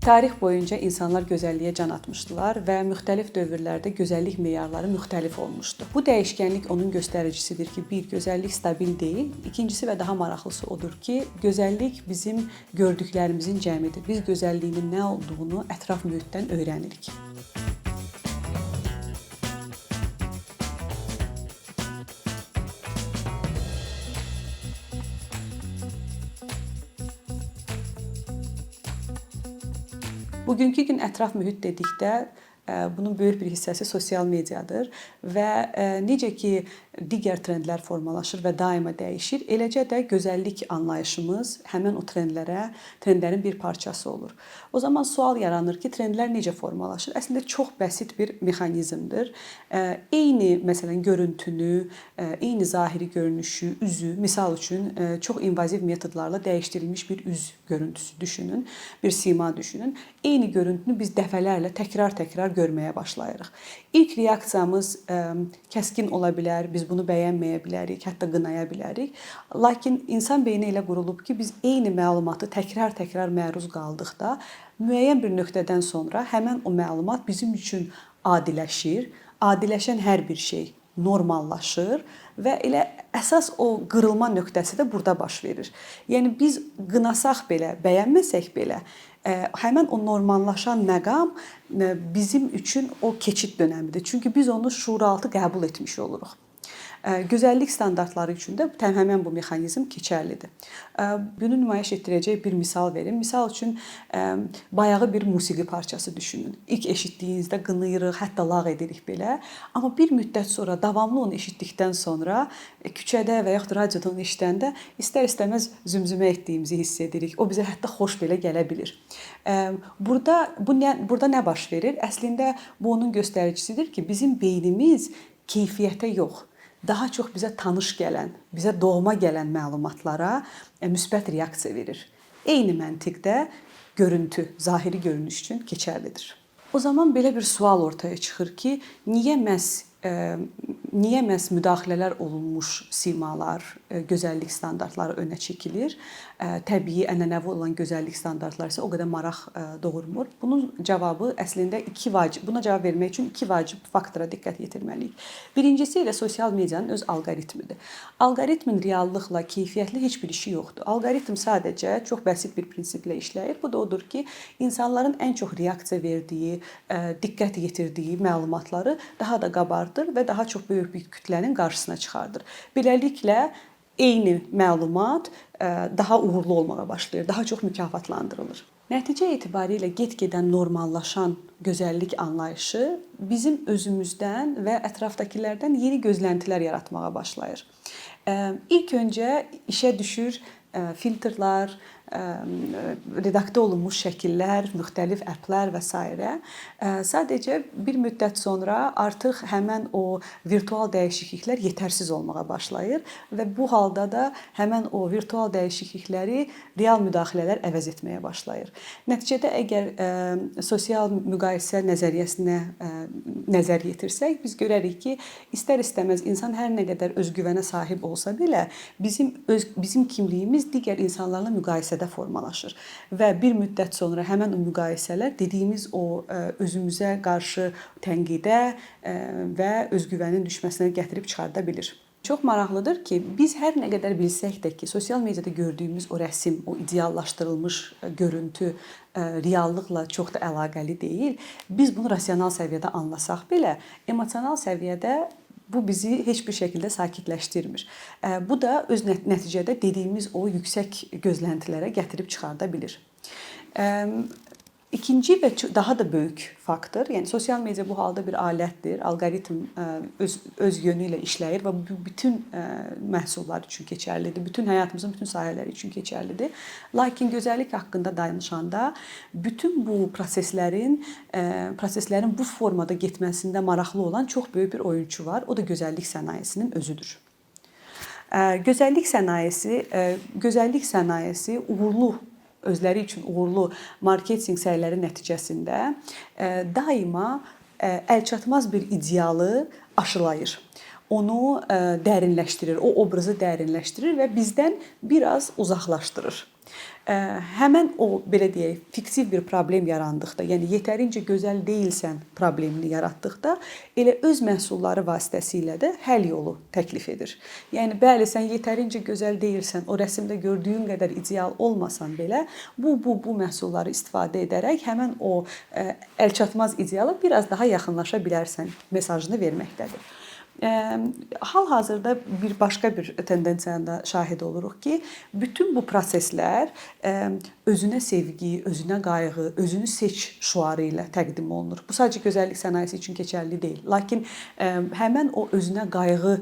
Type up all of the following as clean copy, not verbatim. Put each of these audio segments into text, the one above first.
Tarix boyunca insanlar gözəlliyə can atmışdılar və müxtəlif dövrlərdə gözəllik meyarları müxtəlif olmuşdu. Bu dəyişkənlik onun göstəricisidir ki, bir, gözəllik stabil deyil. İkincisi və daha maraqlısı odur ki, gözəllik bizim gördüklərimizin cəmidir. Biz gözəlliyinin nə olduğunu ətraf mühitdən öyrənirik. Bugünkü gün ətraf mühit dedikdə bunun böyük bir hissəsi sosial mediadır və necə ki digər trendlər formalaşır və daima dəyişir, eləcə də gözəllik anlayışımız həmin o trendlərin bir parçası olur. O zaman sual yaranır ki, trendlər necə formalaşır? Əslində çox bəsit bir mexanizmdir. Eyni məsələn görüntünü, eyni zahiri görünüşü, üzü, misal üçün çox invaziv metodlarla dəyişdirilmiş bir üz görüntüsü düşünün, bir sima düşünün. Eyni görüntünü biz dəfələrlə təkrar görməyə başlayırıq. İlk reaksiyamız kəskin ola bilər, biz bunu bəyənməyə bilərik, hətta qınaya bilərik. Lakin insan beyni elə qurulub ki, biz eyni məlumatı təkrar məruz qaldıqda müəyyən bir nöqtədən sonra həmin o məlumat bizim üçün adiləşir. Adiləşən hər bir şey normallaşır və elə əsas o qırılma nöqtəsi də burada baş verir. Yəni biz qınasaq belə, bəyənməsək belə, həmin o normallaşan məqam bizim üçün o keçid dönəmidir. Çünki biz onu şuuraltı qəbul etmiş oluruq. Gözəllik standartları üçün də həmin bu mexanizm keçərlidir. Bunu nümayiş etdirəcək bir misal verim. Misal üçün bayağı bir musiqi parçası düşünün. İlk eşitdiyinizdə qınayırıq, hətta lağ edirik belə. Amma bir müddət sonra, davamlı onu eşitdikdən sonra küçədə və yaxud radioda onu eşidəndə istər-istəməz zümzümə etdiyimizi hiss edirik. O bizə hətta xoş belə gələ bilir. Burada nə baş verir? Əslində bu onun göstəricisidir ki, bizim beynimiz keyfiyyətə yox, daha çox bizə tanış gələn, bizə doğma gələn məlumatlara müsbət reaksiya verir. Eyni məntiqdə görüntü, zahiri görünüş üçün keçərlidir. O zaman belə bir sual ortaya çıxır ki, niyə məhz müdaxilələr olunmuş simalar, gözəllik standartları önə çəkilir? Təbii, ənənəvi olan gözəllik standartları isə o qədər maraq doğurmur. Bunun cavabı əslində buna cavab vermək üçün iki vacib faktora diqqət yetirməliyik. Birincisi elə sosial medianın öz alqoritmidir. Alqoritmin reallıqla, keyfiyyətli heç bir işi yoxdur. Alqoritm sadəcə çox bəsit bir prinsiplə işləyir. Bu da odur ki, insanların ən çox reaksiya verdiyi, diqqət yetirdiyi məlumatları daha da qabardır və daha çox böyük bir kütlənin qarşısına çıxardır. Beləliklə, eyni məlumat daha uğurlu olmağa başlayır, daha çox mükafatlandırılır. Nəticə etibarilə get-gedən normallaşan gözəllik anlayışı bizim özümüzdən və ətrafdakilərdən yeni gözləntilər yaratmağa başlayır. İlk öncə işə düşür filtrlar, redaktə olunmuş şəkillər, müxtəlif applər və s. Sadəcə bir müddət sonra artıq həmin o virtual dəyişikliklər yetərsiz olmağa başlayır və bu halda da həmin o virtual dəyişiklikləri real müdaxilələr əvəz etməyə başlayır. Nəticədə əgər sosial müqayisə nəzəriyyəsinə nəzər yetirsək, biz görərik ki, istər-istəməz insan hər nə qədər özgüvənə sahib olsa belə, bizim kimliyimiz digər insanlarla müqayisədə formalaşır və bir müddət sonra həmin o müqayisələr dediyimiz o özümüzə qarşı tənqidə və özgüvənin düşməsinə gətirib çıxarda bilir. Çox maraqlıdır ki, biz hər nə qədər bilsək də ki, sosial mediada gördüyümüz o rəsm, o ideallaşdırılmış görüntü reallıqla çox da əlaqəli deyil. Biz bunu rasional səviyyədə anlasaq belə, emosional səviyyədə bu bizi heç bir şəkildə sakitləşdirmir. Bu da öz nəticədə dediyimiz o yüksək gözləntilərə gətirib çıxarda bilir. İkinci və daha da böyük faktor, yəni sosial media bu halda bir alətdir, alqoritm öz yönü ilə işləyir və bu bütün məhsullar üçün keçərlidir, bütün həyatımızın bütün sahələri üçün keçərlidir. Lakin gözəllik haqqında danışanda bütün bu proseslərin bu formada getməsində maraqlı olan çox böyük bir oyunçu var, o da gözəllik sənayesinin özüdür. Gözəllik sənayesi özləri üçün uğurlu marketinq səyləri nəticəsində daima əlçatmaz bir idealı aşılayır. onu dərinləşdirir, o obrazı dərinləşdirir və bizdən biraz uzaqlaşdırır. Həmən o, belə deyək, fiktiv bir problem yarandıqda, yəni yetərincə gözəl deyilsən problemini yaratdıqda, elə öz məhsulları vasitəsilə də həll yolu təklif edir. Yəni bəli, sən yetərincə gözəl deyilsən, o rəsmdə gördüyün qədər ideal olmasan belə, bu məhsulları istifadə edərək həmən o əlçatmaz ideala biraz daha yaxınlaşa bilərsən mesajını verməkdədir. Hal-hazırda bir başqa bir tendensiyanın da şahid oluruq ki, bütün bu proseslər özünə sevgi, özünə qayğı, özünü seç şüarı ilə təqdim olunur. Bu sadəcə gözəllik sənayesi üçün keçərli deyil. Lakin həmən o özünə qayğı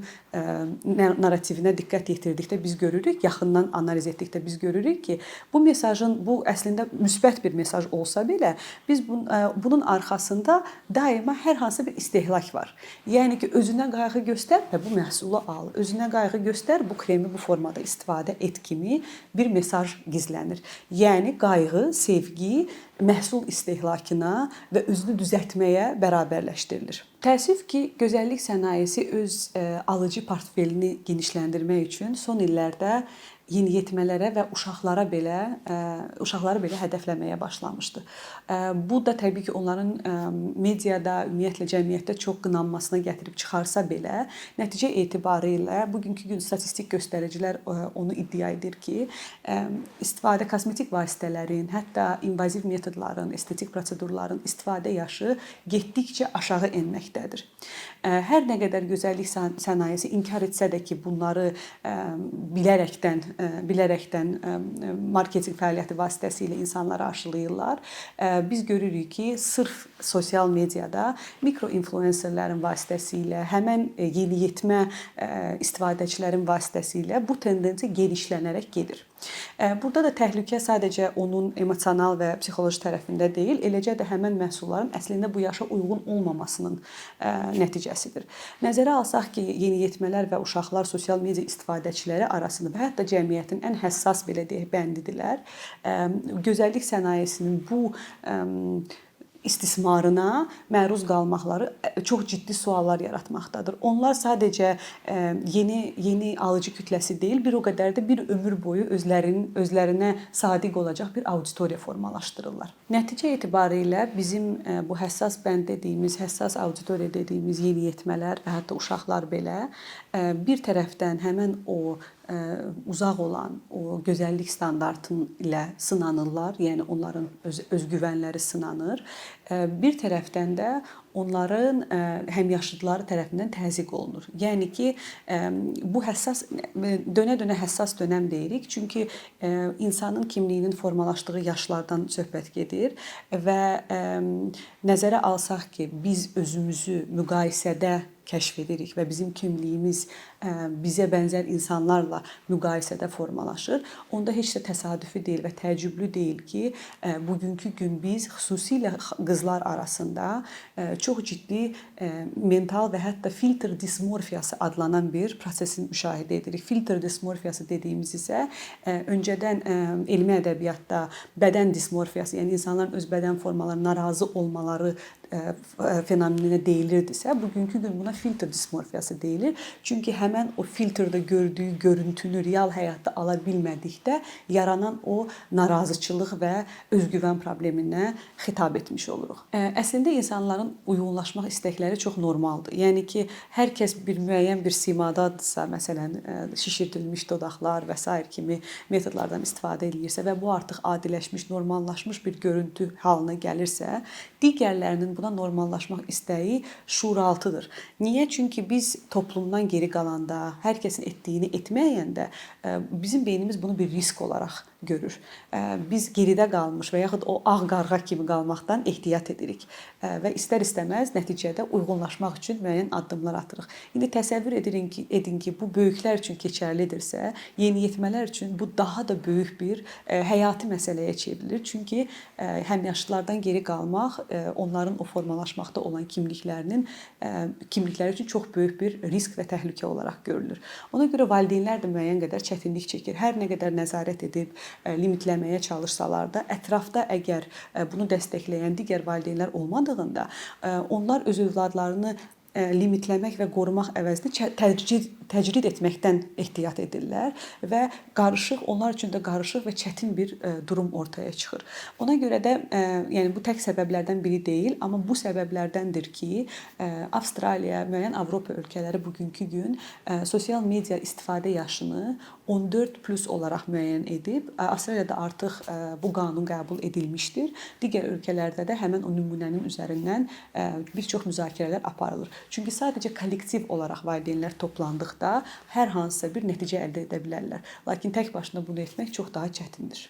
narrativinə diqqət yetirdikdə biz görürük, yaxından analiz etdikdə biz görürük ki, bu mesajın, bu əslində müsbət bir mesaj olsa belə, biz bunun arxasında daima hər hansı bir istehlak var. Yəni ki, özünə qayğı göstər və bu məhsulu al. Özünə qayğı göstər, bu kremi bu formada istifadə et kimi bir mesaj gizlənir. Yəni qayğı, sevgi məhsul istehlakına və özünü düzəltməyə bərabərləşdirilir. Təəssüf ki, gözəllik sənayesi öz alıcı portfelini genişləndirmək üçün son illərdə yeniyetmələrə və uşaqları belə hədəfləməyə başlamışdı. Bu da təbii ki, onların mediada, ümumiyyətlə cəmiyyətdə çox qınanmasına gətirib çıxarsa belə, nəticə etibarilə bugünkü gün statistik göstəricilər onu iddia edir ki, kosmetik vasitələrin, hətta invaziv metodların, estetik prosedurların istifadə yaşı getdikcə aşağı enməkdədir. Hər nə qədər gözəllik sənayesi inkar etsə də ki, bunları bilərəkdən marketinq fəaliyyəti vasitəsilə insanlara aşılayırlar. Biz görürük ki, sırf sosial mediada mikroinfluencerlərin vasitəsilə, həmən yeniyetmə istifadəçilərin vasitəsilə bu tendensiya genişlənərək gedir. Burada da təhlükə sadəcə onun emosional və psixoloji tərəfində deyil, eləcə də həmən məhsulların əslində bu yaşa uyğun olmamasının nəticəsidir. Nəzərə alsaq ki, yeniyetmələr və uşaqlar sosial media istifadəçiləri arasında və hətta cəmiyyətin ən həssas, belə deyək, bəndidirlər. Gözəllik sənayesinin bu istismarına məruz qalmaqları çox ciddi suallar yaratmaqdadır. Onlar sadəcə yeni alıcı kütləsi deyil, bir o qədər də bir ömür boyu özlərinə sadiq olacaq bir auditoriya formalaşdırırlar. Nəticə etibarilə bizim bu həssas bənd dediyimiz, həssas auditoriya dediyimiz yeniyetmələr və hətta uşaqlar belə bir tərəfdən həmən o uzaq olan o gözəllik standartı ilə sınanırlar, yəni onların özgüvənləri sınanır. Bir tərəfdən də onların həmyaşıdları tərəfindən təzyiq olunur. Yəni ki, bu dönə-dönə həssas dönəm deyirik. Çünki insanın kimliyinin formalaşdığı yaşlardan söhbət gedir və nəzərə alsaq ki, biz özümüzü müqayisədə kəşf edirik və bizim kimliyimiz bizə bənzər insanlarla müqayisədə formalaşır. Onda heç də təsadüfi deyil və təəccüblü deyil ki, bugünkü gün biz xüsusilə qızlar arasında çox ciddi mental və hətta filtr dismorfiyası adlanan bir prosesi müşahidə edirik. Filtr dismorfiyası dediyimiz isə öncədən elmi ədəbiyyatda bədən dismorfiyası, yəni insanların öz bədən formalarına narazı olmaları fenomeninə deyilirdisə, bugünkü gün buna filtr dismorfiyası deyilir. Çünki həmən o filtrdə gördüyü görüntünü real həyatda ala bilmədikdə yaranan o narazıçılıq və özgüvən probleminə xitab etmiş oluruq. Əslində insanların uyğunlaşmaq istəkləri çox normaldır. Yəni ki, hər kəs bir müəyyən bir simadadırsa, məsələn, şişirdilmiş dodaqlar və s. kimi metodlardan istifadə edirsə və bu artıq adiləşmiş, normallaşmış bir görüntü halına gəlirsə, digərlərinin buna normallaşmaq istəyi şuuraltıdır. Niyə? Çünki biz toplumdan geri qalanda, hər kəsin etdiyini etməyəndə bizim beynimiz bunu bir risk olaraq görür. Biz geridə qalmış və yaxud o ağ qarğa kimi qalmaqdan ehtiyat edirik və istər-istəməz nəticədə uyğunlaşmaq üçün müəyyən addımlar atırıq. İndi təsəvvür edin ki, bu böyüklər üçün keçərlidirsə, yeniyetmələr üçün bu daha da böyük bir həyati məsələyə çevrilir. Çünki həmyaşıdlardan geri qalmaq onların o formalaşmaqda olan kimlikləri üçün çox böyük bir risk və təhlükə olaraq görülür. Ona görə valideynlər də müəyyən qədər çətinlik çəkir. Hər nə qədər nəzarət edib limitləməyə çalışsalar da, ətrafda əgər bunu dəstəkləyən digər valideynlər olmadığında, onlar öz övladlarını limitləmək və qorumaq əvəzinə təcrid etməkdən ehtiyat edirlər və onlar üçün də qarışıq və çətin bir durum ortaya çıxır. Ona görə də yəni bu tək səbəblərdən biri deyil, amma bu səbəblərdəndir ki, Avstraliya, müəyyən Avropa ölkələri bugünkü gün sosial media istifadə yaşını 14+ olaraq müəyyən edib. Avstraliyada artıq bu qanun qəbul edilmişdir. Digər ölkələrdə də həmin o nümunənin üzərindən bir çox müzakirələr aparılır. Çünki sadəcə kollektiv olaraq valideynlər toplandıqda hər hansısa bir nəticə əldə edə bilərlər. Lakin tək başına bunu etmək çox daha çətindir.